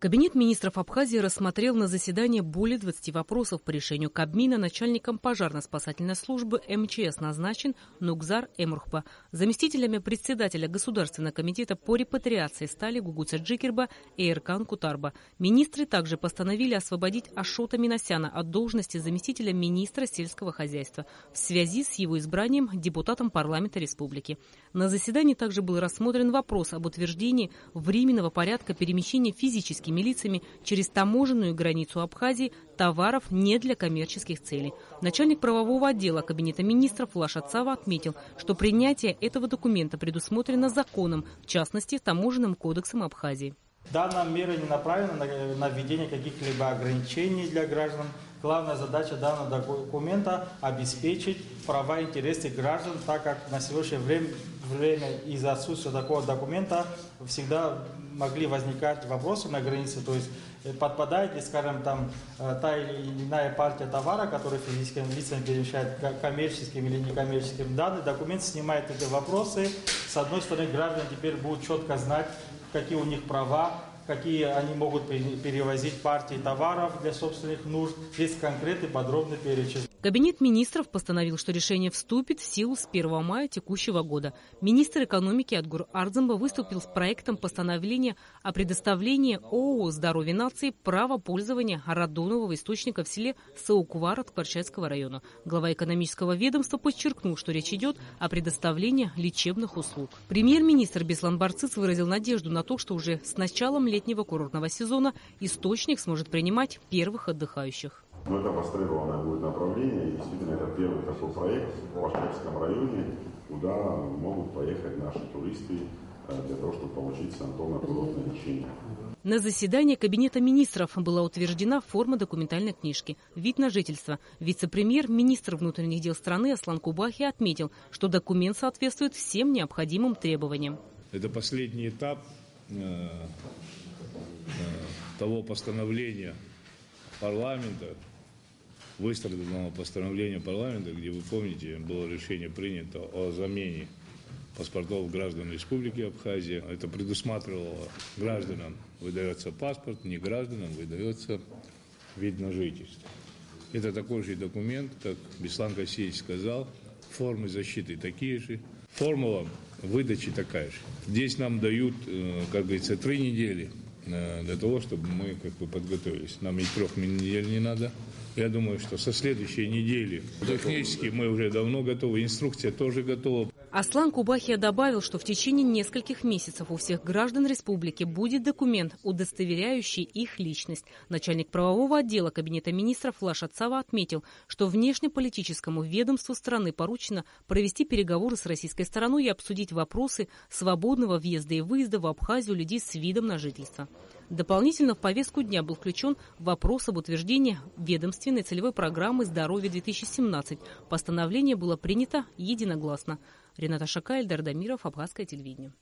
Кабинет министров Абхазии рассмотрел на заседании более 20 вопросов. По решению Кабмина начальником пожарно-спасательной службы МЧС назначен Нугзар Эмурхпа. Заместителями председателя Государственного комитета по репатриации стали Гугуца Джикерба и Эркан Кутарба. Министры также постановили освободить Ашота Минасяна от должности заместителя министра сельского хозяйства в связи с его избранием депутатом парламента республики. На заседании также был рассмотрен вопрос об утверждении временного порядка перемещения физическими лицами через таможенную границу Абхазии товаров не для коммерческих целей. Начальник правового отдела Кабинета министров Лаша Цава отметил, что принятие этого документа предусмотрено законом, в частности, Таможенным кодексом Абхазии. Данная мера не направлена на введение каких-либо ограничений для граждан. Главная задача данного документа – обеспечить права и интересы граждан, так как на сегодняшнее время из-за отсутствия такого документа всегда могли возникать вопросы на границе, то есть подпадает ли, скажем, там та или иная партия товара, которую физическим лицам перемещает коммерческим или некоммерческим. Данный документ снимает эти вопросы. С одной стороны, граждане теперь будут четко знать, какие у них права, какие они могут перевозить партии товаров для собственных нужд. Есть конкретный подробный перечень. Кабинет министров постановил, что решение вступит в силу с 1 мая текущего года. Министр экономики Адгур Ардзамба выступил с проектом постановления о предоставлении ООО «Здоровье нации» права пользования радонового источника в селе Сауквар Ткварчайского района. Глава экономического ведомства подчеркнул, что речь идет о предоставлении лечебных услуг. Премьер-министр Беслан Барцыц выразил надежду на то, что уже с началом летнего курортного сезона источник сможет принимать первых отдыхающих. Но это востребованное будет направление, и действительно это первый такой проект в Башкирском районе, куда могут поехать наши туристы для того, чтобы получить санаторно-курортное лечение. На заседании Кабинета министров была утверждена форма документальной книжки «Вид на жительство». Вице-премьер-министр внутренних дел страны Аслан Кубахи отметил, что документ соответствует всем необходимым требованиям. Это последний этап того постановления парламента, выстраданного постановления парламента, где, вы помните, было решение принято о замене паспортов граждан Республики Абхазия. Это предусматривало: гражданам выдается паспорт, не гражданам выдается вид на жительство. Это такой же документ, как Беслан Касеевич сказал, формы защиты такие же, формула выдачи такая же. Здесь нам дают, как говорится, 3 недели для того, чтобы мы подготовились. Нам и 3 недель не надо. Я думаю, что со следующей недели технически мы уже давно готовы, инструкция тоже готова. Аслан Кубахия добавил, что в течение нескольких месяцев у всех граждан республики будет документ, удостоверяющий их личность. Начальник правового отдела Кабинета министров Лаша Цава отметил, что внешнеполитическому ведомству страны поручено провести переговоры с российской стороной и обсудить вопросы свободного въезда и выезда в Абхазию людей с видом на жительство. Дополнительно в повестку дня был включен вопрос об утверждении ведомственной целевой программы «Здоровье-2017». Постановление было принято единогласно. Рената Шака, Эльдар Дамиров, Абхазское телевидение.